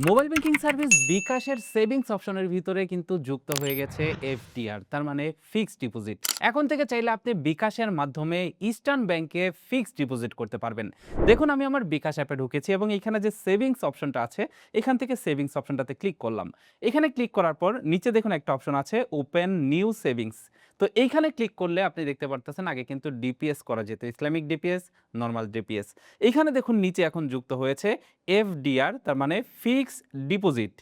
Mobile banking service বিকাশের savings অপশনের ভিতরে কিন্তু যুক্ত হয়ে গেছে এফডিআর, তার মানে ফিক্সড ডিপোজিট। এখন থেকে চাইলে আপনি বিকাশের মাধ্যমে ইস্টার্ন ব্যাংকে ফিক্সড ডিপোজিট করতে পারবেন। দেখুন, আমি আমার বিকাশ অ্যাপে ঢুকেছি এবং এখানে যে সেভিংস অপশনটা আছে, এখান থেকে সেভিংস অপশনটাতে ক্লিক করলাম। এখানে ক্লিক করার পর নিচে দেখুন একটা অপশন আছে ওপেন নিউ সেভিংস। তো এইখানে ক্লিক করলে আপনি দেখতে পারতেছেন আগে কিন্তু ডিপিএস করা যেত, ইসলামিক ডিপিএস, নর্মাল ডিপিএস। এখানে দেখুন নিচে এখন যুক্ত হয়েছে এফডিআর, তার মানে ফিক্সড ডিপোজিট।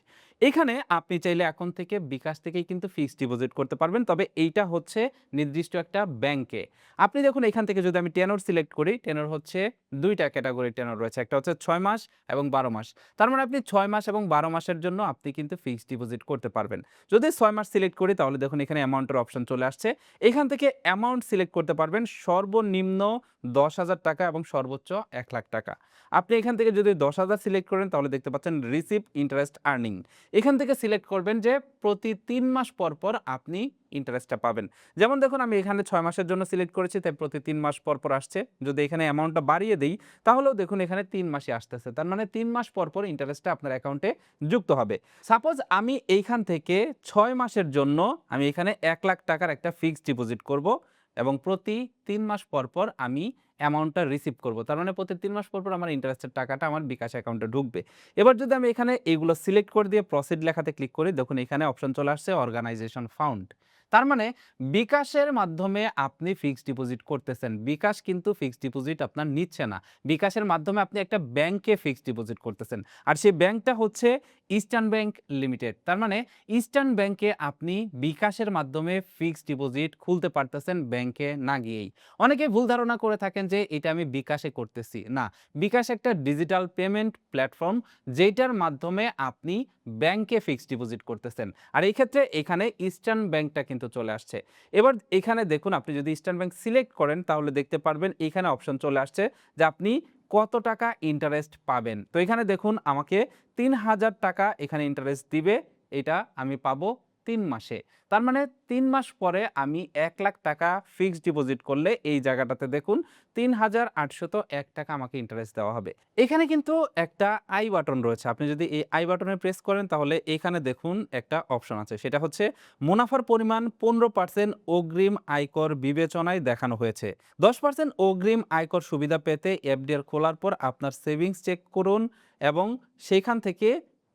এখানে আপনি চাইলে এখন থেকে বিকাশ থেকেই কিন্তু ফিক্সড ডিপোজিট করতে পারবেন, তবে এইটা হচ্ছে নির্দিষ্ট একটা ব্যাংকে। আপনি দেখুন এখান থেকে যদি আমি টেনর সিলেক্ট করি, টেনর হচ্ছে দুইটা ক্যাটাগরি টেনর রয়েছে, একটা হচ্ছে 6 মাস এবং 12 মাস। তার মানে আপনি 6 মাস এবং 12 মাসের জন্য আপনি কিন্তু ফিক্সড ডিপোজিট করতে পারবেন। যদি 6 মাস সিলেক্ট করি তাহলে দেখুন এখানে অ্যামাউন্টের অপশন চলে আসছে। এখান থেকে অ্যামাউন্ট সিলেক্ট করতে পারবেন সর্বনিম্ন 10,000 টাকা এবং সর্বোচ্চ 1,00,000 টাকা। আপনি এখান থেকে যদি 10,000 সিলেক্ট করেন তাহলে দেখতে পাচ্ছেন রিসিভ ইন্টারেস্ট আর্নিং। এখান থেকে সিলেক্ট করবেন যে প্রতি ৩ মাস পর, পর আপনি ইন্টারেস্টটা পাবেন। যেমন দেখুন আমি এখানে ৬ মাসের জন্য সিলেক্ট করেছি, তাই প্রতি ৩ মাস পর, পর আসছে। যদি এখানে অ্যামাউন্টটা বাড়িয়ে দেই তাহলেও দেখুন এখানে ৩ মাসই আসতেছে। তার মানে ৩ মাস পর, পর ইন্টারেস্টটা আপনার অ্যাকাউন্টে যুক্ত হবে। সাপোজ আমি এইখান থেকে ৬ মাসের জন্য আমি এখানে ১,০০,০০০ টাকার একটা ফিক্সড ডিপোজিট করব এবং প্রতি ৩ মাস পর, পর আমি অ্যামাউন্টটা রিসিভ করব। তার মানে প্রতি ৩ মাস পর, পর আমার ইন্টারেস্টের টাকাটা আমার বিকাশ অ্যাকাউন্টে ঢুকবে। এবার যদি আমি এখানে এগুলো সিলেক্ট করে দিয়ে প্রসিড লেখাতে ক্লিক করি, দেখুন এখানে অপশন চলে আসছে অর্গানাইজেশন ফাউন্ড। তার মানে বিকাশের মাধ্যমে আপনি ফিক্সড ডিপোজিট করতেছেন। বিকাশ কিন্তু ফিক্সড ডিপোজিট আপনার নিচ্ছে না। বিকাশের মাধ্যমে আপনি একটা ব্যাংকে ফিক্সড ডিপোজিট করতেছেন। আর সেই ব্যাংকটা হচ্ছে ইস্টার্ন ব্যাংক লিমিটেড। তার মানে ইস্টার্ন ব্যাংকে আপনি বিকাশের মাধ্যমে ফিক্সড ডিপোজিট খুলতে পারতেছেন ব্যাংকে না গিয়েই। অনেকে ভুল ধারণা করে থাকেন যে এটা আমি বিকাশে করতেছি। না, বিকাশ একটা ডিজিটাল পেমেন্ট প্ল্যাটফর্ম, যেটার মাধ্যমে আপনি ব্যাংকে ফিক্সড ডিপোজিট করতেছেন। আর এই ক্ষেত্রে এখানে ইস্টার্ন ব্যাংকটা কিন্তু চলে আসছে। এবার এখানে দেখুন আপনি যদি ইস্টার্ন ব্যাংক সিলেক্ট করেন তাহলে দেখতে পারবেন এখানে অপশন চলে আসছে যে আপনি কত টাকা ইন্টারেস্ট পাবেন। তো এখানে দেখুন আমাকে ৩,০০০ টাকা এখানে ইন্টারেস্ট দিবে। এটা আমি পাবো ৩ মাসে। তার মানে ৩ মাস পরে আমি ১,০০,০০০ টাকা ফিক্সড ডিপোজিট করলে এই জায়গাটাতে দেখুন ৩,৮০১ টাকা আমাকে ইন্টারেস্ট দেওয়া হবে। এখানে কিন্তু একটা আই বাটন রয়েছে। আপনি যদি এই আই বাটনে প্রেস করেন তাহলে এখানে দেখুন একটা অপশন আছে। সেটা হচ্ছে মুনাফার পরিমাণ ১৫% অগ্রিম আয়কর বিবেচনায় দেখানো হয়েছে। ১০% অগ্রিম আয়কর সুবিধা পেতে এফডিআর খোলার পর আপনার সেভিংস চেক করুন এবং সেখান থেকে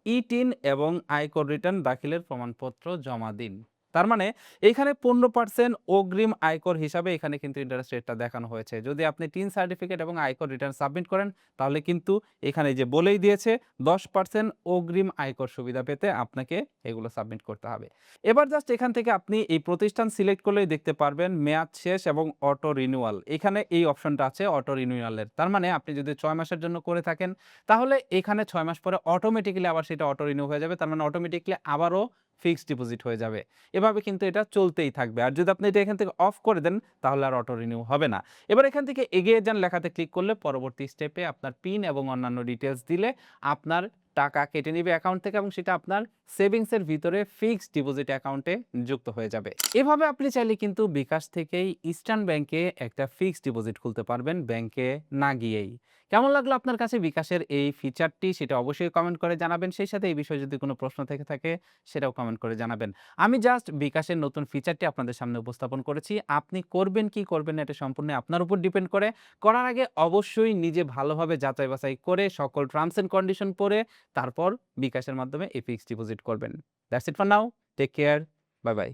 ই-টিন এবং আয়কর রিটার্ন দাখিলের প্রমাণপত্র জমা দিন। তার মানে এইখানে ১৫% অগ্রিম আয়কর হিসাবে এখানে কিন্তু ইন্টারেস্ট রেটটা দেখানো হয়েছে। যদি আপনি টিন সার্টিফিকেট এবং আয়কর রিটার্ন সাবমিট করেন তাহলে কিন্তু এখানে যে বলেই দিয়েছে ১০% অগ্রিম আয়কর সুবিধা পেতে আপনাকে এগুলো সাবমিট করতে হবে। এবার জাস্ট এখান থেকে আপনি এই প্রতিষ্ঠান সিলেক্ট করলেই দেখতে পারবেন মেয়াদ শেষ এবং অটো রিনিউয়াল। এখানে এই অপশনটা আছে অটো রিনিউয়ালের। তার মানে আপনি যদি ৬ মাসের জন্য করে থাকেন তাহলে এখানে ৬ মাস পরে অটোমেটিক্যালি আবার সেটা অটো রিনিউ হয়ে যাবে। তার মানে অটোমেটিক্যালি আবারও ফিক্সড ডিপোজিট হয়ে যাবে। এভাবে কিন্তু এটা চলতেই থাকবে। আর যদি আপনি এটা এখান থেকে অফ করে দেন তাহলে আর অটো রিনিউ হবে না। এবার এখান থেকে এগিয়ে যান লেখাতে ক্লিক করলে পরবর্তী স্টেপে আপনার পিন এবং অন্যান্য ডিটেইলস দিলে আপনার টাকা কেটে নিবে অ্যাকাউন্ট থেকে এবং সেটা আপনার সেভিংস এর ভিতরে ফিক্সড ডিপোজিট অ্যাকাউন্টে যুক্ত হয়ে যাবে। এভাবে আপনি চাইলে কিন্তু বিকাশ থেকেই ইস্টার্ন ব্যাংকে একটা ফিক্সড ডিপোজিট খুলতে পারবেন ব্যাংকে না গিয়েই। কেমন লাগলো আপনার কাছে বিকাশের এই ফিচারটি সেটা অবশ্যই কমেন্ট করে জানাবেন। সেই সাথে এই বিষয়ে যদি কোনো প্রশ্ন থেকে থাকে সেটাও কমেন্ট করে জানাবেন। আমি জাস্ট বিকাশের নতুন ফিচারটি আপনাদের সামনে উপস্থাপন করেছি। আপনি করবেন কি করবেন না এটা সম্পূর্ণ আপনার উপর ডিপেন্ড করে। করার আগে অবশ্যই নিজে ভালোভাবে যাচাই বাছাই করে সকল টার্মস এন্ড কন্ডিশন পড়ে তারপর বিকাশের মাধ্যমে এই ফিক্সড ডিপোজিট করবেন। That's it for now. Take care. Bye by.